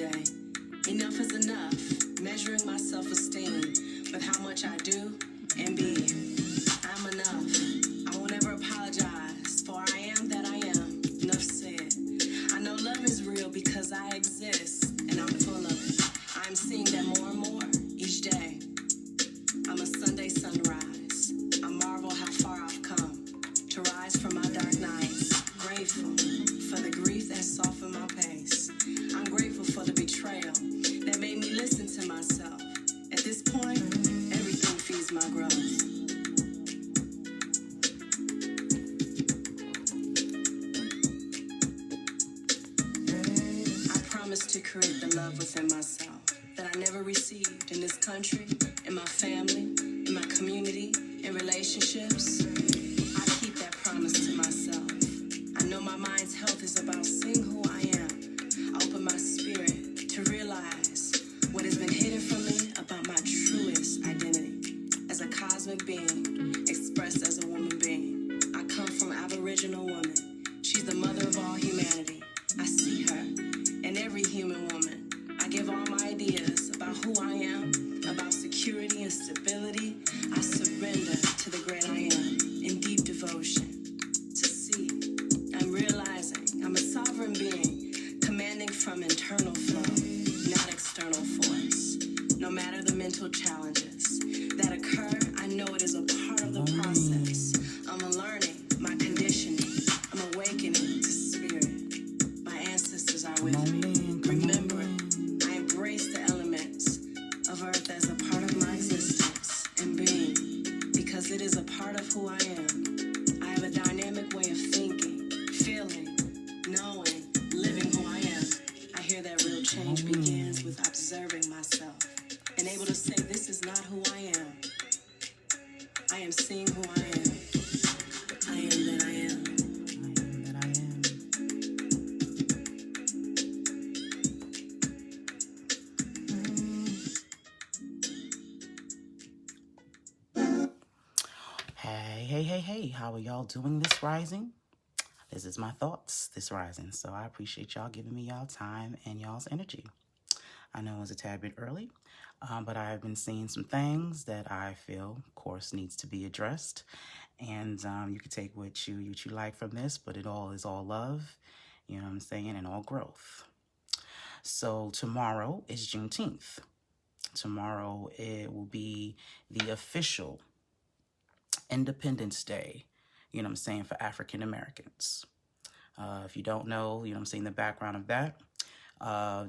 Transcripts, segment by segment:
day. Enough is enough, measuring my self-esteem with how much I do and be. I'm enough. I won't ever apologize, for I am that I am. Enough said. I know love is real because I exist, and I'm full of it. I'm seeing that more and more each day. I'm a Sunday sunrise. I marvel how far I've come to rise from my dark nights. Grateful for the grief that softened my pace. I'm grateful for the betrayal that made me listen to myself. At this point, everything feeds my growth. I promise to create the love within myself that I never received in this country, in my family, in my community, in relationships. I keep that promise to myself. I know my mind's health is about seeing who I am. I open my spirit to realize what has been hidden from me about my truest identity. As a cosmic being, expressed as a woman being. I come from Aboriginal woman. She's the mother of all humanity. I see her in every human woman. I give all my ideas about who I am, about security and stability. I surrender to the great I am in deep devotion. To see, I'm realizing I'm a sovereign being, commanding from internal flow, not external force. No matter the mental challenges that occur, I know it is a part of the process. I'm learning my conditioning. I'm awakening to spirit. My ancestors are with me. Remembering, I embrace the elements of earth as a part of my existence and being, because it is a part of who I am. I have a dynamic way of thinking, feeling, knowing, living who I am. I hear that real change begins with observing myself and able to say, this is not who I am. I am seeing who I am. I am that I am. I am that I am. Hey, how are y'all doing this rising? This is my thoughts this rising, so I appreciate y'all giving me y'all time and y'all's energy. I know it was a tad bit early, but I've been seeing some things that I feel, of course, needs to be addressed, and you can take what you like from this, but it all is all love, you know what I'm saying, and all growth. So tomorrow is Juneteenth. Tomorrow it will be the official Independence Day, you know what I'm saying, for African Americans. If you don't know, you know what I'm saying, the background of that,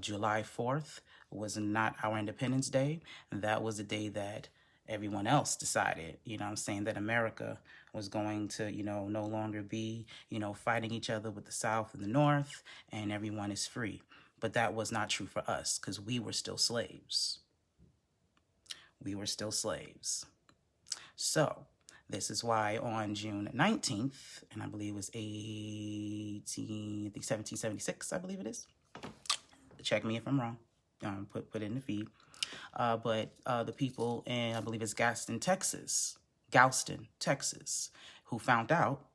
July 4th was not our Independence Day. That was the day that everyone else decided, you know what I'm saying, that America was going to, you know, no longer be, you know, fighting each other with the South and the North, and everyone is free. But that was not true for us, because we were still slaves. We were still slaves. So this is why on June 19th, and I believe it was 1776, I believe it is. Check me if I'm wrong. Put it in the feed. But the people in, I believe it's Galveston, Texas, who found out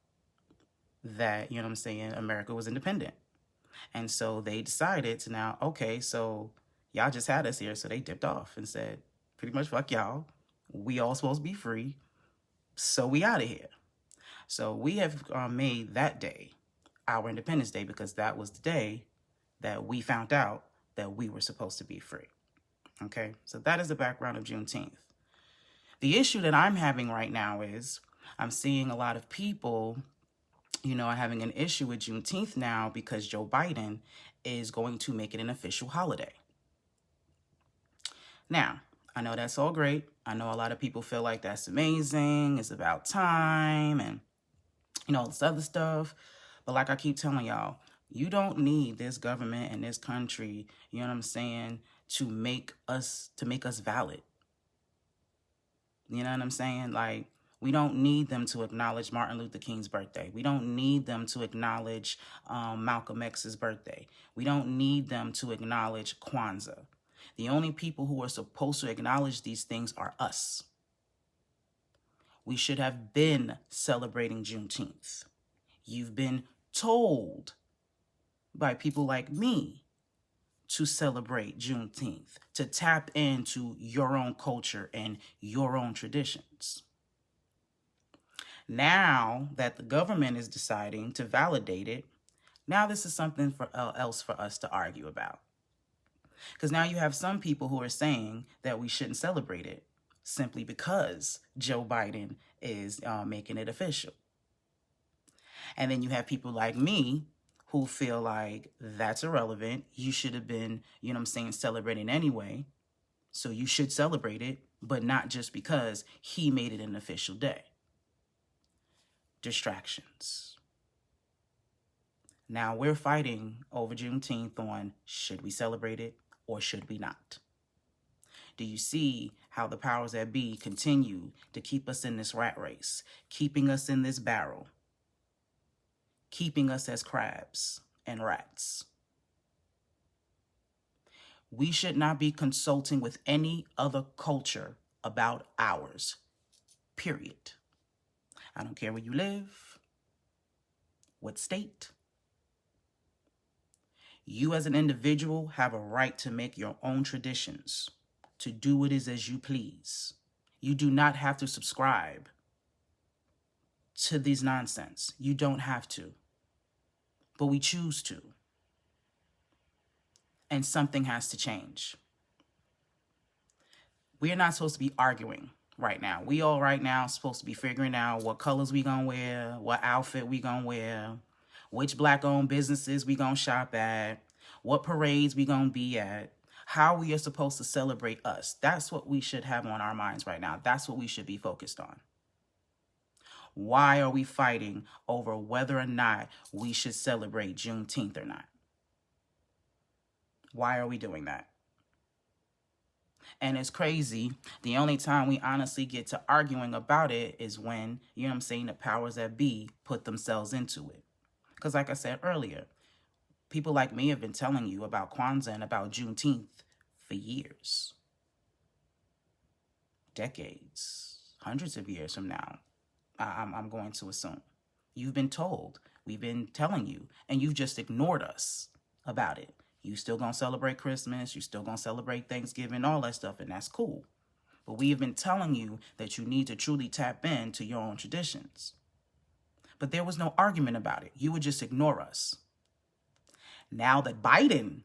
that, you know what I'm saying, America was independent. And so they decided to now, okay, so y'all just had us here. So they dipped off and said, pretty much, fuck y'all. We all supposed to be free. So we out of here. So we have made that day our Independence Day, because that was the day that we found out that we were supposed to be free. Okay, so that is the background of Juneteenth. The issue that I'm having right now is I'm seeing a lot of people, you know, are having an issue with Juneteenth now because Joe Biden is going to make it an official holiday. Now, I know that's all great. I know a lot of people feel like that's amazing. It's about time and, you know, all this other stuff. But like I keep telling y'all, you don't need this government and this country, you know what I'm saying, to make us valid. You know what I'm saying? Like, we don't need them to acknowledge Martin Luther King's birthday. We don't need them to acknowledge Malcolm X's birthday. We don't need them to acknowledge Kwanzaa. The only people who are supposed to acknowledge these things are us. We should have been celebrating Juneteenth. You've been told by people like me to celebrate Juneteenth, to tap into your own culture and your own traditions. Now that the government is deciding to validate it, now this is something else for us to argue about. Because now you have some people who are saying that we shouldn't celebrate it simply because Joe Biden is making it official. And then you have people like me who feel like that's irrelevant. You should have been, celebrating anyway. So you should celebrate it, but not just because he made it an official day. Distractions. Now we're fighting over Juneteenth on should we celebrate it or should we not? Do you see how the powers that be continue to keep us in this rat race, keeping us in this barrel, keeping us as crabs and rats? We should not be consulting with any other culture about ours, period. I don't care where you live, what state. You as an individual have a right to make your own traditions, to do what is as you please. You do not have to subscribe to this nonsense. You don't have to. But we choose to. And something has to change. We are not supposed to be arguing right now. We all right now supposed to be figuring out what colors we gonna wear, what outfit we gonna wear, which Black-owned businesses we gonna shop at, what parades we gonna be at, how we are supposed to celebrate us. That's what we should have on our minds right now. That's what we should be focused on. Why are we fighting over whether or not we should celebrate Juneteenth or not? Why are we doing that? And it's crazy. The only time we honestly get to arguing about it is when, the powers that be put themselves into it. Because like I said earlier, people like me have been telling you about Kwanzaa and about Juneteenth for years. Decades, hundreds of years from now, I'm going to assume. You've been told, we've been telling you, and you've just ignored us about it. You still gonna celebrate Christmas, you still gonna celebrate Thanksgiving, all that stuff, and that's cool. But we have been telling you that you need to truly tap into your own traditions. But there was no argument about it. You would just ignore us. Now that Biden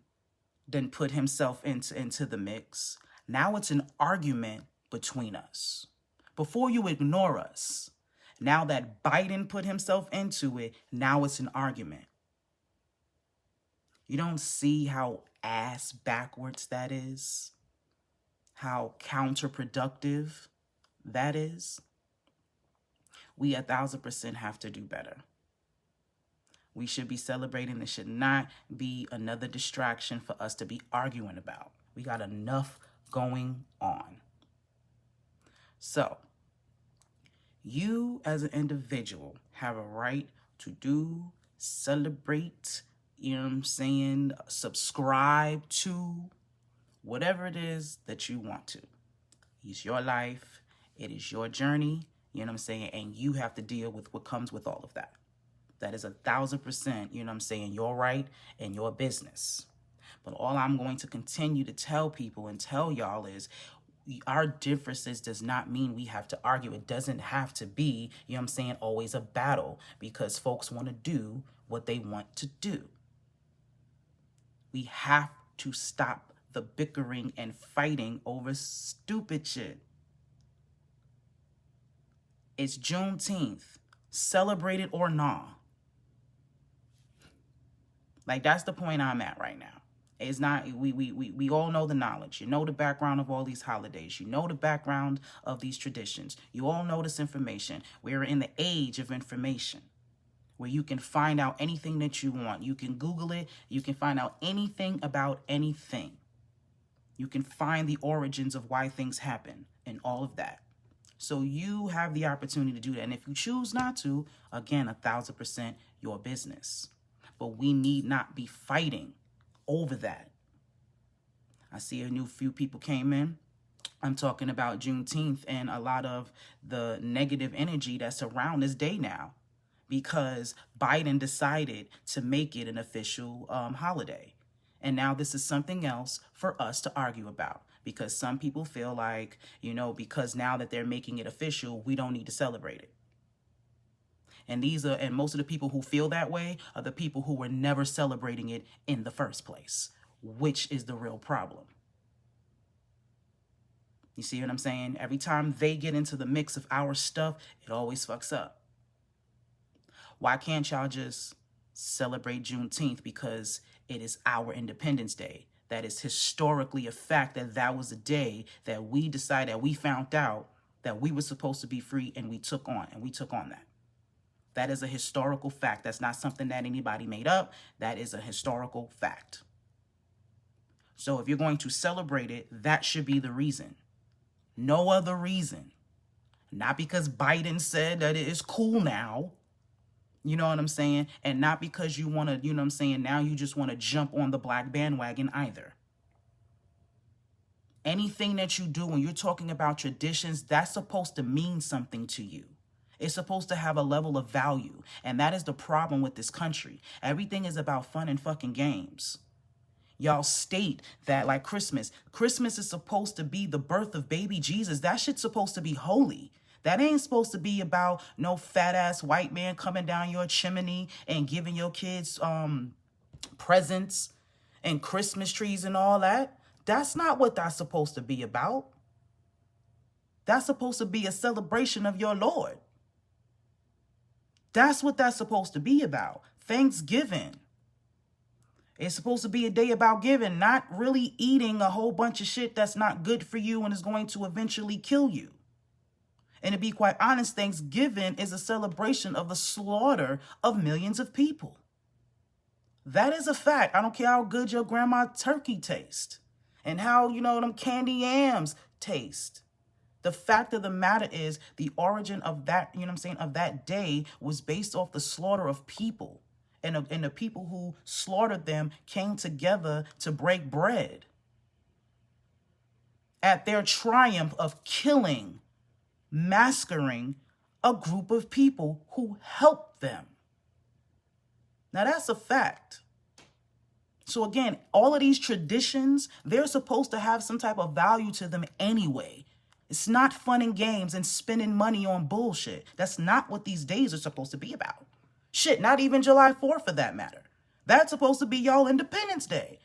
didn't put himself into the mix, now it's an argument between us. Before you ignore us, now that Biden put himself into it, now it's an argument. You don't see how ass backwards that is? How counterproductive that is? We 1,000% have to do better. We should be celebrating. There should not be another distraction for us to be arguing about. We got enough going on. So, you as an individual have a right to celebrate, subscribe to whatever it is that you want to. It's your life. It is your journey, and you have to deal with what comes with all of that. That is 1,000%, your right and your business. But all I'm going to continue to tell people and tell y'all is our differences does not mean we have to argue. It doesn't have to be, always a battle because folks want to do what they want to do. We have to stop the bickering and fighting over stupid shit. It's Juneteenth. Celebrate it or not. Like, that's the point I'm at right now. It's not, we all know the knowledge. You know the background of all these holidays. You know the background of these traditions. You all know this information. We're in the age of information where you can find out anything that you want. You can Google it. You can find out anything about anything. You can find the origins of why things happen and all of that. So you have the opportunity to do that. And if you choose not to, again, 1,000% your business. But we need not be fighting over that. I see a few people came in. I'm talking about Juneteenth and a lot of the negative energy that's around this day now because Biden decided to make it an official holiday. And now this is something else for us to argue about, because some people feel like, because now that they're making it official, we don't need to celebrate it. And most of the people who feel that way are the people who were never celebrating it in the first place, which is the real problem. You see what I'm saying? Every time they get into the mix of our stuff, it always fucks up. Why can't y'all just celebrate Juneteenth? Because it is our Independence Day. That is historically a fact that was a day that we decided, that we found out that we were supposed to be free, and we took on that. That is a historical fact. That's not something that anybody made up. That is a historical fact. So if you're going to celebrate it, that should be the reason. No other reason. Not because Biden said that it is cool now. You know what I'm saying? And not because you want to, now you just want to jump on the black bandwagon either. Anything that you do when you're talking about traditions, that's supposed to mean something to you. It's supposed to have a level of value. And that is the problem with this country. Everything is about fun and fucking games. Y'all state that, like Christmas is supposed to be the birth of baby Jesus. That shit's supposed to be holy. That ain't supposed to be about no fat ass white man coming down your chimney and giving your kids presents and Christmas trees and all that. That's not what that's supposed to be about. That's supposed to be a celebration of your Lord. That's what that's supposed to be about. Thanksgiving. It's supposed to be a day about giving, not really eating a whole bunch of shit that's not good for you and is going to eventually kill you. And to be quite honest, Thanksgiving is a celebration of the slaughter of millions of people. That is a fact. I don't care how good your grandma turkey tastes and how, them candy yams taste. The fact of the matter is the origin of that, of that day was based off the slaughter of people. And the people who slaughtered them came together to break bread. At their triumph of killing, massacring a group of people who helped them. Now that's a fact. So again, all of these traditions, they're supposed to have some type of value to them anyway. It's not fun and games and spending money on bullshit. That's not what these days are supposed to be about. Shit, not even July 4th for that matter. That's supposed to be y'all Independence Day.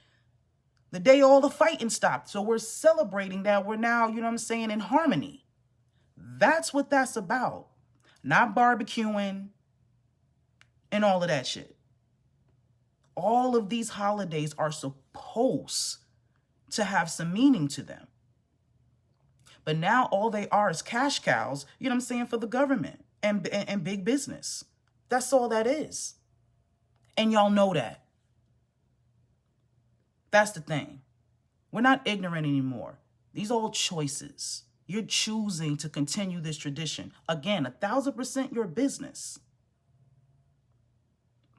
The day all the fighting stopped. So we're celebrating that we're now, in harmony. That's what that's about. Not barbecuing and all of that shit. All of these holidays are supposed to have some meaning to them. But now all they are is cash cows, for the government and big business. That's all that is. And y'all know that. That's the thing. We're not ignorant anymore. These are all choices. You're choosing to continue this tradition. Again, 1,000% your business.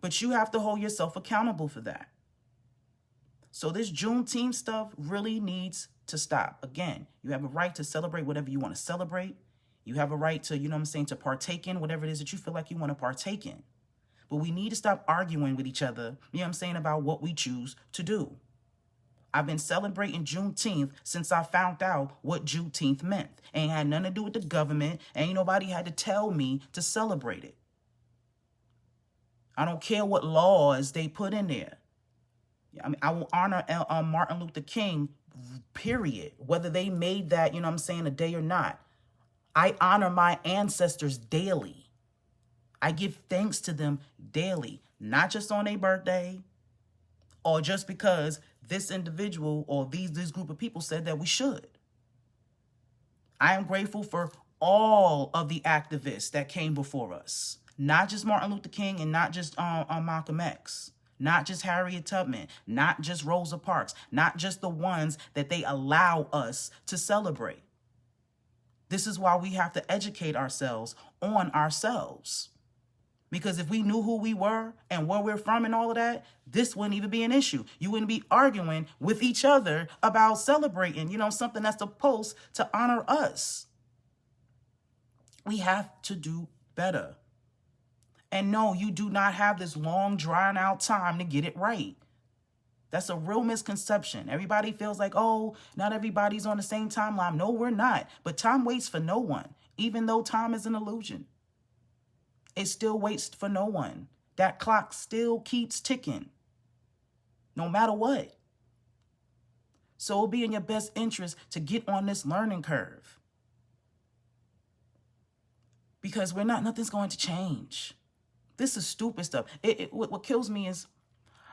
But you have to hold yourself accountable for that. So this Juneteenth stuff really needs to stop. Again, you have a right to celebrate whatever you want to celebrate. You have a right to, to partake in whatever it is that you feel like you want to partake in. But we need to stop arguing with each other, about what we choose to do. I've been celebrating Juneteenth since I found out what Juneteenth meant. Ain't had nothing to do with the government. Ain't nobody had to tell me to celebrate it. I don't care what laws they put in there. I will honor Martin Luther King, period. Whether they made that, a day or not. I honor my ancestors daily. I give thanks to them daily, not just on their birthday or just because this individual or this group of people said that we should. I am grateful for all of the activists that came before us, not just Martin Luther King and not just Malcolm X, not just Harriet Tubman, not just Rosa Parks, not just the ones that they allow us to celebrate. This is why we have to educate ourselves on ourselves. Because if we knew who we were and where we're from and all of that, this wouldn't even be an issue. You wouldn't be arguing with each other about celebrating, something that's supposed to honor us. We have to do better. And no, you do not have this long, drawn out time to get it right. That's a real misconception. Everybody feels like, oh, not everybody's on the same timeline. No, we're not. But time waits for no one. Even though time is an illusion, it still waits for no one. That clock still keeps ticking, no matter what. So it'll be in your best interest to get on this learning curve. Because nothing's going to change. This is stupid stuff. What kills me is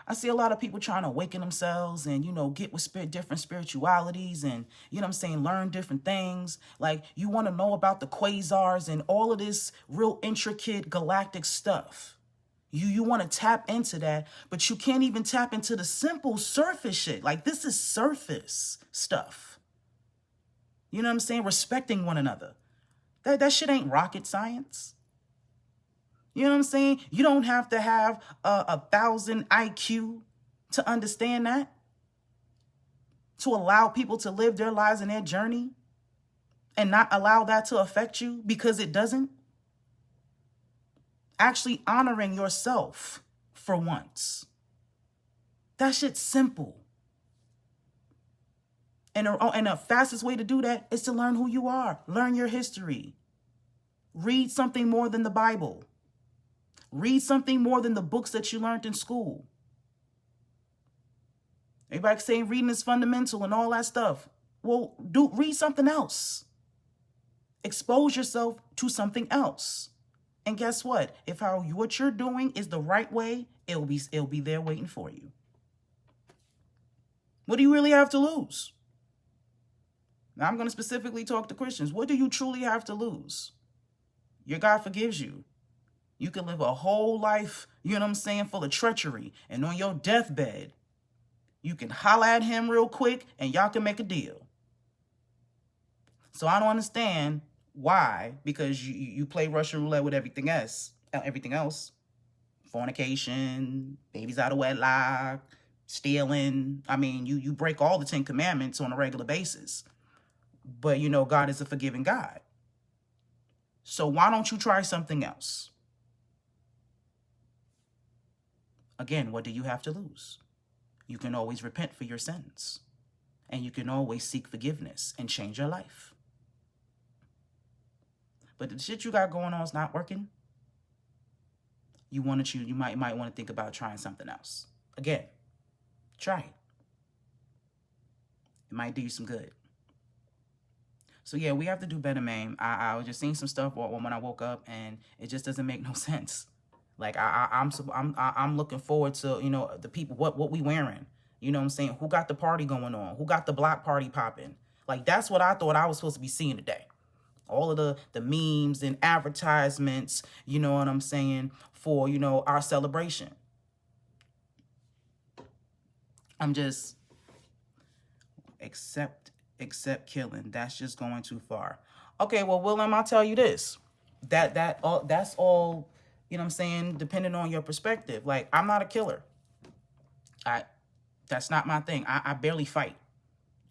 I see a lot of people trying to awaken themselves and, get with different spiritualities and, learn different things. Like, you want to know about the quasars and all of this real intricate galactic stuff. You want to tap into that, but you can't even tap into the simple surface shit. Like, this is surface stuff. You know what I'm saying? Respecting one another. That shit ain't rocket science. You know what I'm saying? You don't have to have 1,000 IQ to understand that. To allow people to live their lives and their journey and not allow that to affect you because it doesn't. Actually honoring yourself for once. That shit's simple. And the fastest way to do that is to learn who you are. Learn your history. Read something more than the Bible. Read something more than the books that you learned in school. Everybody saying reading is fundamental and all that stuff. Well, read something else. Expose yourself to something else. And guess what? If what you're doing is the right way, it'll be there waiting for you. What do you really have to lose? Now, I'm going to specifically talk to Christians. What do you truly have to lose? Your God forgives you. You can live a whole life, full of treachery. And on your deathbed, you can holler at him real quick and y'all can make a deal. So I don't understand why, because you play Russian roulette with everything else. Fornication, babies out of wedlock, stealing. I mean, you break all the 10 commandments on a regular basis. But, God is a forgiving God. So why don't you try something else? Again, what do you have to lose? You can always repent for your sins. And you can always seek forgiveness and change your life. But the shit you got going on is not working. You might want to think about trying something else. Again, try it. It might do you some good. So yeah, we have to do better, man. I was just seeing some stuff when I woke up, and it just doesn't make no sense. Like I'm looking forward to the people what we wearing. You know what I'm saying? Who got the party going on? Who got the block party popping? Like that's what I thought I was supposed to be seeing today. All of the memes and advertisements, you know what I'm saying, for, our celebration. I'm just, except killing. That's just going too far. Okay, well, Willem, I'll tell you this. That's all, depending on your perspective. Like, I'm not a killer. That's not my thing. I barely fight.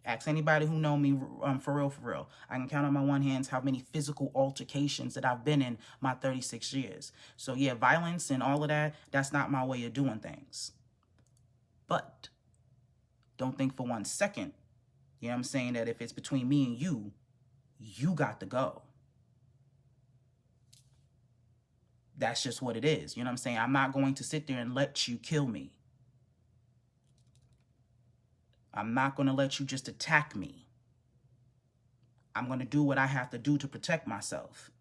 Ask anybody who know me for real. I can count on my one hand how many physical altercations that I've been in my 36 years. So yeah, violence and all of that's not my way of doing things. But don't think for 1 second, that if it's between me and you got to go. That's just what it is. I'm not going to sit there and let you kill me. I'm not going to let you just attack me. I'm going to do what I have to do to protect myself.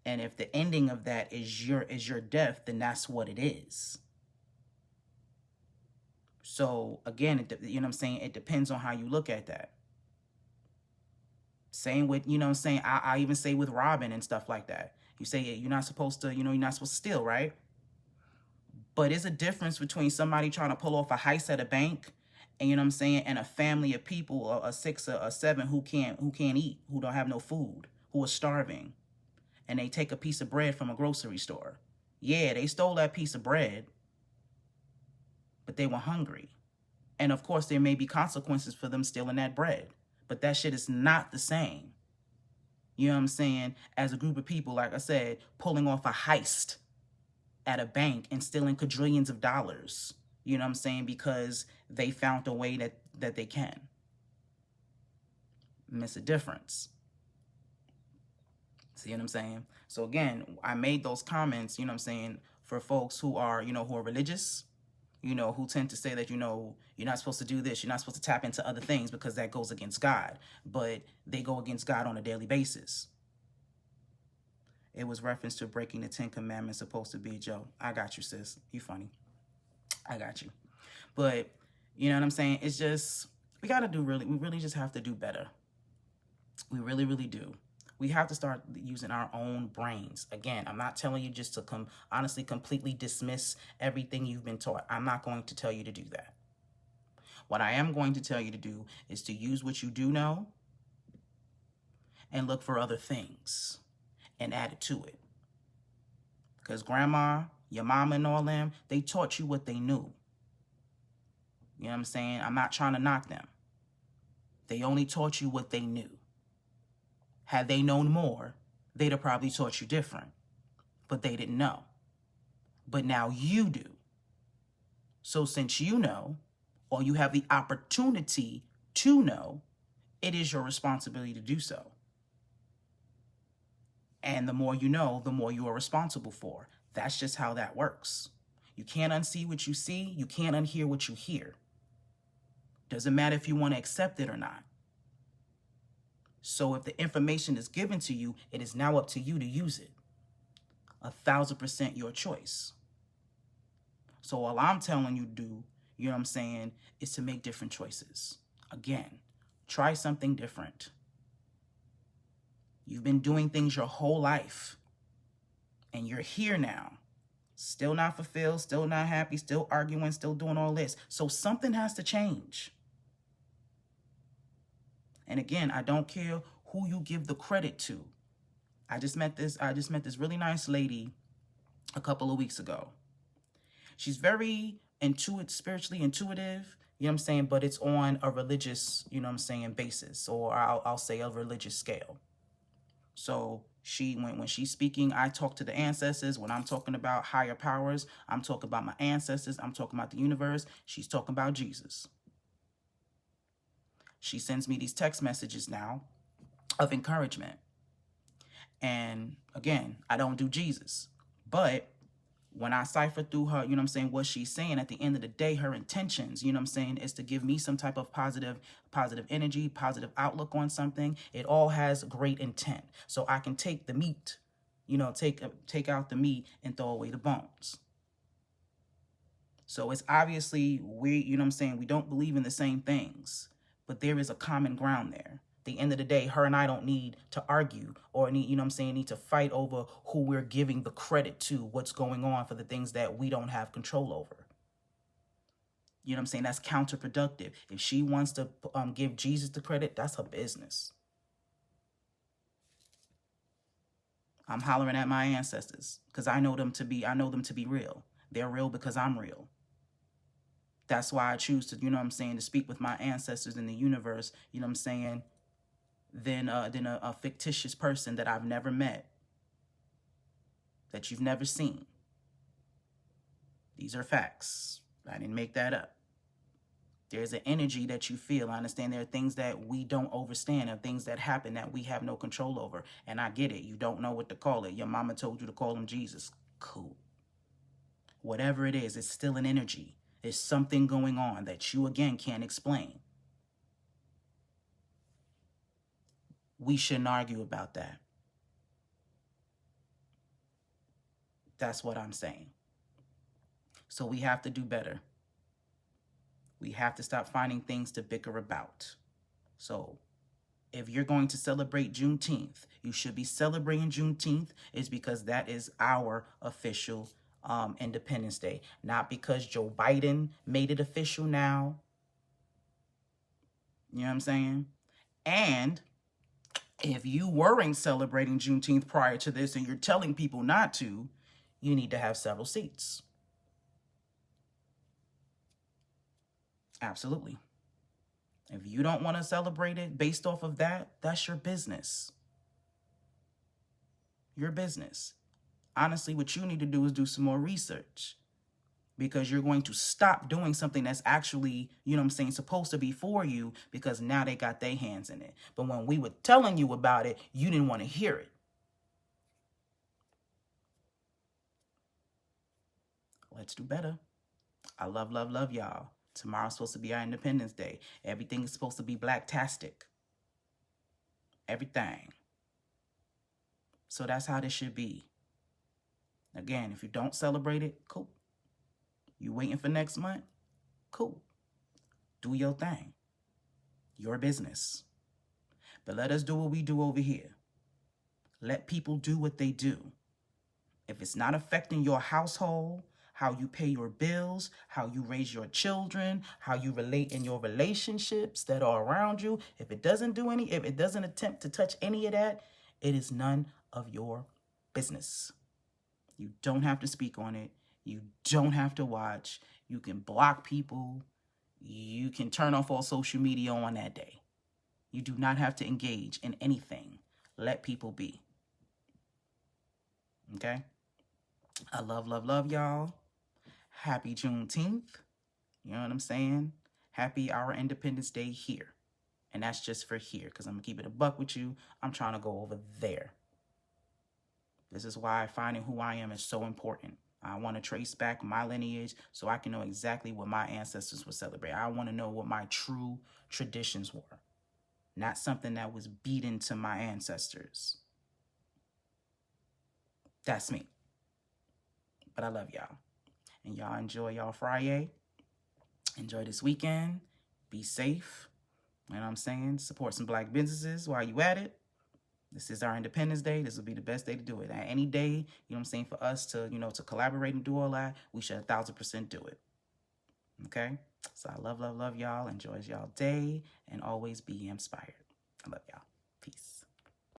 And if the ending of that is your death, then that's what it is. So again, it depends on how you look at that. Same with, I even say with robbing and stuff like that. You say you're not supposed to steal, right? But there's a difference between somebody trying to pull off a heist at a bank and and a family of people, a 6 or 7 who can't eat, who don't have no food, who are starving, and they take a piece of bread from a grocery store. Yeah, they stole that piece of bread, but they were hungry. And of course, there may be consequences for them stealing that bread, but that shit is not the same. As a group of people, like I said, pulling off a heist at a bank and stealing quadrillions of dollars. you know what I'm saying, because they found a way that they can. Miss a difference. See what I'm saying? So again, I made those comments, you know what I'm saying, for folks who are, who are religious, who tend to say that, you're not supposed to do this, you're not supposed to tap into other things because that goes against God. But they go against God on a daily basis. It was reference to breaking the 10 Commandments supposed to be, Joe. I got you, sis. You funny. I got you. But, you know what I'm saying? It's just, we really just have to do better. We really, really do. We have to start using our own brains. Again, I'm not telling you just to honestly completely dismiss everything you've been taught. I'm not going to tell you to do that. What I am going to tell you to do is to use what you do know and look for other things and add it to it. Because grandma, your mama and all them, they taught you what they knew. You know what I'm saying? I'm not trying to knock them. They only taught you what they knew. Had they known more, they'd have probably taught you different. But they didn't know. But now you do. So since you know, or you have the opportunity to know, it is your responsibility to do so. And the more you know, the more you are responsible for. That's just how that works. You can't unsee what you see. You can't unhear what you hear. Doesn't matter if you want to accept it or not. So if the information is given to you, it is now up to you to use it. 1,000% your choice. So all I'm telling you to do, you know what I'm saying, is to make different choices. Again, try something different. You've been doing things your whole life. And you're here now. Still not fulfilled, still not happy, still arguing, still doing all this. So something has to change. And again, I don't care who you give the credit to. I just met this really nice lady a couple of weeks ago. She's very spiritually intuitive, you know what I'm saying, but it's on a religious, you know what I'm saying, basis, or I'll say a religious scale. So when she's speaking, I talk to the ancestors. When I'm talking about higher powers, I'm talking about my ancestors. I'm talking about the universe. She's talking about Jesus. She sends me these text messages now of encouragement. And again, I don't do Jesus. But when I cipher through her, you know what I'm saying, what she's saying, at the end of the day, her intentions, you know what I'm saying, is to give me some type of positive energy, positive outlook on something. It all has great intent. So I can take the meat, take out the meat and throw away the bones. So it's obviously you know what I'm saying, we don't believe in the same things. But there is a common ground there. At the end of the day, her and I don't need to argue or need to fight over who we're giving the credit to, what's going on for the things that we don't have control over. You know what I'm saying? That's counterproductive. If she wants to give Jesus the credit, that's her business. I'm hollering at my ancestors because I know them to be real. They're real because I'm real. That's why I choose to, you know what I'm saying, to speak with my ancestors in the universe, you know what I'm saying, than a fictitious person that I've never met, that you've never seen. These are facts. I didn't make that up. There's an energy that you feel. I understand there are things that we don't understand and things that happen that we have no control over. And I get it. You don't know what to call it. Your mama told you to call him Jesus. Cool. Whatever it is, it's still an energy. There's something going on that you, again, can't explain. We shouldn't argue about that. That's what I'm saying. So we have to do better. We have to stop finding things to bicker about. So if you're going to celebrate Juneteenth, you should be celebrating Juneteenth is because that is our official Independence Day, not because Joe Biden made it official now. You know what I'm saying? And if you weren't celebrating Juneteenth prior to this and you're telling people not to, you need to have several seats. Absolutely. If you don't want to celebrate it based off of that, that's your business. Your business. Honestly, what you need to do is do some more research. because you're going to stop doing something that's actually, you know what I'm saying, supposed to be for you, because now they got their hands in it. But when we were telling you about it, you didn't want to hear it. Let's do better. I love, love, love y'all. Tomorrow's supposed to be our Independence Day. Everything is supposed to be black-tastic. Everything. So that's how this should be. Again, if you don't celebrate it, cool. You waiting for next month? Cool. Do your thing. Your business. But let us do what we do over here. Let people do what they do. If it's not affecting your household, how you pay your bills, how you raise your children, how you relate in your relationships that are around you, if it doesn't attempt to touch any of that, it is none of your business. You don't have to speak on it. You don't have to watch. You can block people. You can turn off all social media on that day. You do not have to engage in anything. Let people be. Okay? I love, love, love y'all. Happy Juneteenth. You know what I'm saying? Happy our Independence Day here. And that's just for here, because I'm going to keep it a buck with you. I'm trying to go over there. This is why finding who I am is so important. I want to trace back my lineage so I can know exactly what my ancestors would celebrate. I want to know what my true traditions were. Not something that was beaten to my ancestors. That's me. But I love y'all. And y'all enjoy y'all Friday. Enjoy this weekend. Be safe. You know what I'm saying? Support some black businesses while you at it. This is our Independence Day. This will be the best day to do it. At any day, you know what I'm saying, for us to, to collaborate and do all that, we should 1,000% do it. Okay? So I love, love, love y'all. Enjoy y'all day. And always be inspired. I love y'all. Peace.